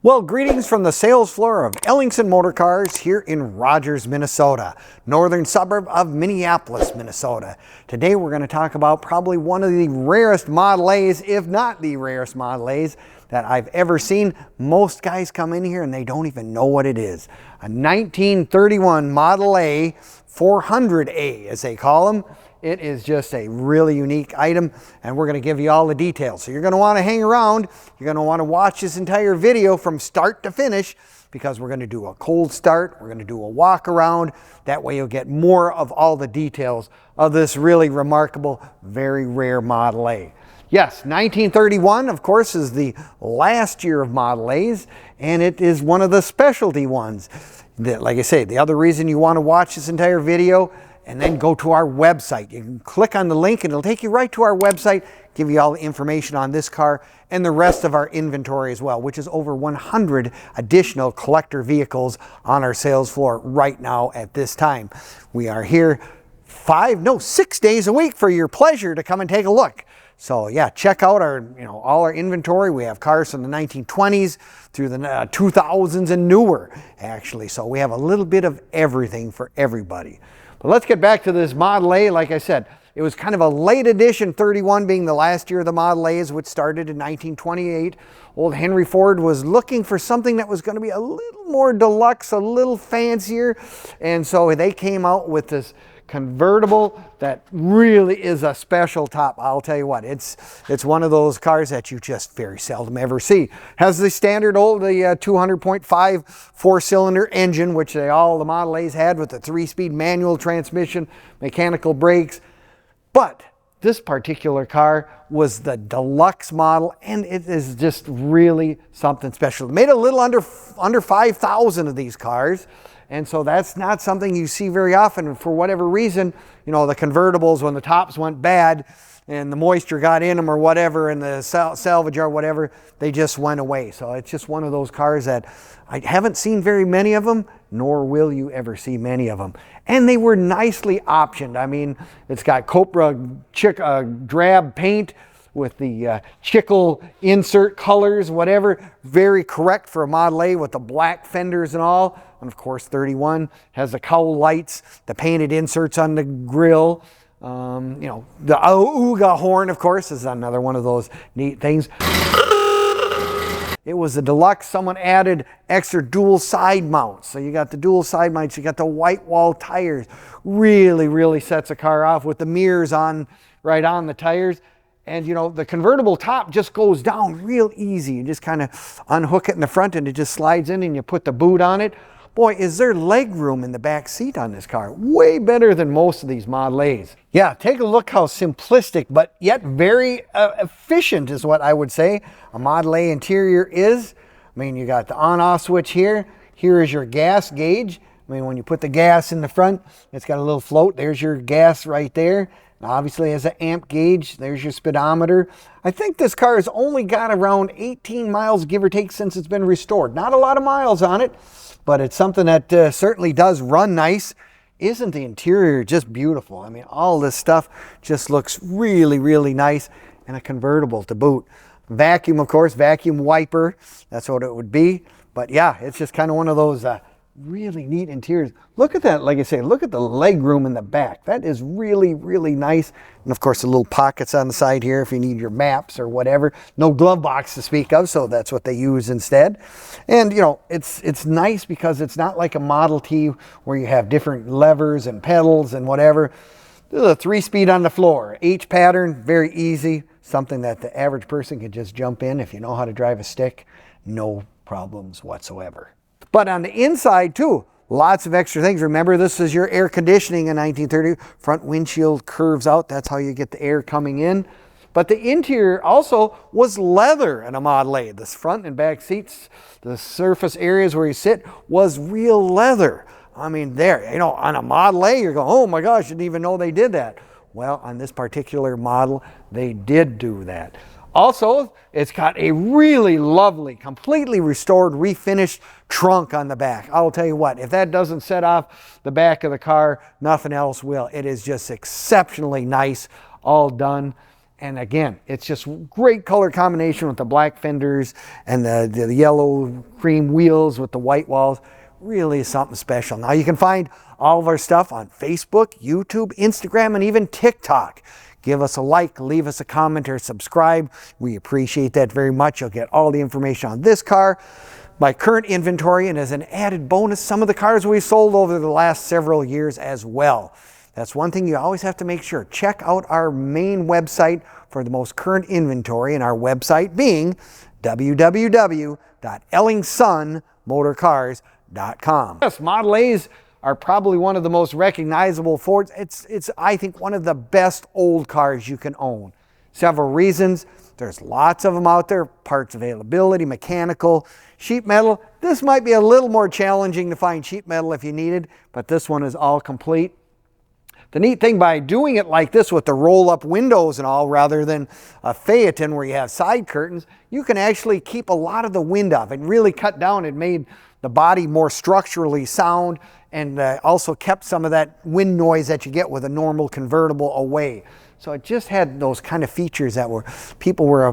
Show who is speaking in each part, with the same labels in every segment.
Speaker 1: Well, greetings from the sales floor of Ellingson Motor Cars here in Rogers, Minnesota, northern suburb of Minneapolis, Minnesota. Today we're going to talk about probably one of the rarest Model A's, if not the rarest Model A's that I've ever seen. Most guys come in here and they don't even know what it is. A 1931 Model A 400A, as they call them. It is just a really unique item, and we're going to give you all the details. So you're going to want to hang around. You're going to want to watch this entire video from start to finish, because we're going to do a cold start. We're going to do a walk around. That way you'll get more of all the details of this really remarkable, very rare Model A. Yes, 1931, of course, is the last year of Model A's, and it is one of the specialty ones. Like I say, the other reason you want to watch this entire video and then go to our website. You can click on the link and it'll take you right to our website, give you all the information on this car and the rest of our inventory as well, which is over 100 additional collector vehicles on our sales floor right now at this time. We are here 6 days a week for your pleasure to come and take a look. So yeah, check out our, all our inventory. We have cars from the 1920s through the 2000s and newer, actually. So we have a little bit of everything for everybody. But let's get back to this Model A. Like I said, it was kind of a late edition, 31 being the last year of the Model A's, which started in 1928. Old Henry Ford was looking for something that was going to be a little more deluxe, a little fancier. And so they came out with this convertible that really is a special top. I'll tell you what, it's one of those cars that you just very seldom ever see. Has the standard old 200.5 four-cylinder engine, which all the Model A's had, with the 3-speed manual transmission, mechanical brakes. But this particular car was the deluxe model, and it is just really something special. It made a little under 5,000 of these cars. And so that's not something you see very often. And for whatever reason, the convertibles, when the tops went bad and the moisture got in them or whatever, and the salvage or whatever, they just went away. So it's just one of those cars that I haven't seen very many of them, nor will you ever see many of them. And they were nicely optioned. I mean, it's got Copra Drab paint with the Chickle insert colors, whatever. Very correct for a Model A with the black fenders and all. And of course, 31 has the cowl lights, the painted inserts on the grill. The ah-ooo-gah horn, of course, is another one of those neat things. It was a deluxe. Someone added extra dual side mounts. So you got the dual side mounts, you got the whitewall tires. Really, really sets a car off with the mirrors on, right on the tires. And the convertible top just goes down real easy. You just kind of unhook it in the front and it just slides in, and you put the boot on it. Boy, is there leg room in the back seat on this car. Way better than most of these Model A's. Yeah, take a look how simplistic but yet very efficient is what I would say a Model A interior is. I mean, you got the on-off switch here. Here is your gas gauge. I mean, when you put the gas in the front, it's got a little float. There's your gas right there. Obviously has an amp gauge. There's your speedometer. I think this car has only got around 18 miles, give or take, since it's been restored. Not a lot of miles on it, but it's something that certainly does run nice. Isn't the interior just beautiful? I mean, all this stuff just looks really, really nice, and a convertible to boot. Vacuum, of course, vacuum wiper. That's what it would be. But yeah, it's just kind of one of those really neat interiors. Look at that, like I say, look at the leg room in the back. That is really, really nice. And of course, the little pockets on the side here if you need your maps or whatever. No glove box to speak of, so that's what they use instead. And it's nice because it's not like a Model T where you have different levers and pedals and whatever. There's a 3-speed on the floor. H pattern, very easy. Something that the average person can just jump in if you know how to drive a stick. No problems whatsoever. But on the inside too, lots of extra things. Remember, this is your air conditioning in 1930. Front windshield curves out. That's how you get the air coming in. But the interior also was leather in a Model A. The front and back seats, the surface areas where you sit was real leather. I mean, on a Model A, you're going, oh my gosh, I didn't even know they did that. Well, on this particular model, they did do that. Also, it's got a really lovely, completely restored, refinished trunk on the back. I'll tell you what, if that doesn't set off the back of the car, nothing else will. It is just exceptionally nice, all done. And again, it's just great color combination with the black fenders and the yellow cream wheels with the white walls. Really something special. Now you can find all of our stuff on Facebook, YouTube, Instagram, and even TikTok. Give us a like, leave us a comment, or subscribe. We appreciate that very much. You'll get all the information on this car, my current inventory, and as an added bonus, some of the cars we've sold over the last several years as well. That's one thing you always have to make sure. Check out our main website for the most current inventory, and our website being www.ellingsonmotorcars.com. Yes, Model A's are probably one of the most recognizable Fords. It's I think one of the best old cars you can own. Several reasons. There's lots of them out there. Parts availability, mechanical, sheet metal. This might be a little more challenging to find sheet metal if you needed, but this one is all complete. The neat thing by doing it like this with the roll-up windows and all, rather than a Phaeton where you have side curtains, you can actually keep a lot of the wind off. It really cut down. It made the body more structurally sound, and also kept some of that wind noise that you get with a normal convertible away. So it just had those kind of features that people were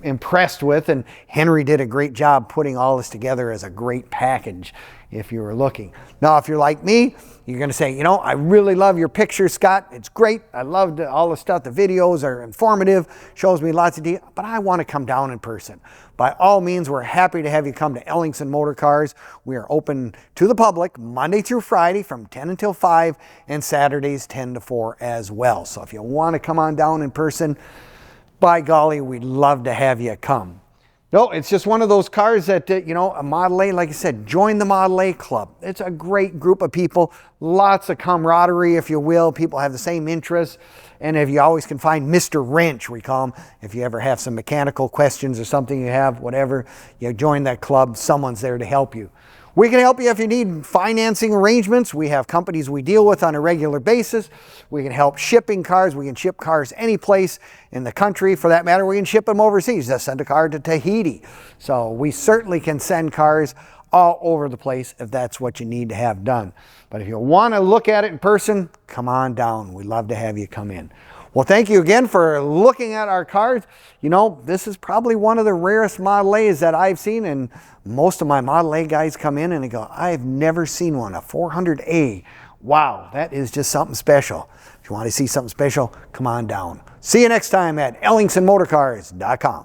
Speaker 1: impressed with, and Henry did a great job putting all this together as a great package if you were looking. Now, if you're like me, you're going to say, I really love your picture, Scott. It's great. I loved all the stuff. The videos are informative, shows me lots of detail, but I want to come down in person. By all means, we're happy to have you come to Ellingson Motor Cars. We are open to the public Monday through Friday from 10 until 5 and Saturdays 10 to 4 as well. So if you want to come on down in person, by golly, we'd love to have you come. No, it's just one of those cars that, a Model A, like I said, join the Model A Club. It's a great group of people, lots of camaraderie, if you will. People have the same interests. And if you always can find Mr. Wrench, we call him, if you ever have some mechanical questions or something you have, whatever, you join that club, someone's there to help you. We can help you if you need financing arrangements. We have companies we deal with on a regular basis. We can help shipping cars. We can ship cars any place in the country. For that matter, we can ship them overseas. Just send a car to Tahiti. So we certainly can send cars all over the place if that's what you need to have done. But if you want to look at it in person, come on down. We'd love to have you come in. Well, thank you again for looking at our cars. This is probably one of the rarest Model A's that I've seen, and most of my Model A guys come in and they go, I've never seen one, a 400A. Wow, that is just something special. If you want to see something special, come on down. See you next time at ellingsonmotorcars.com.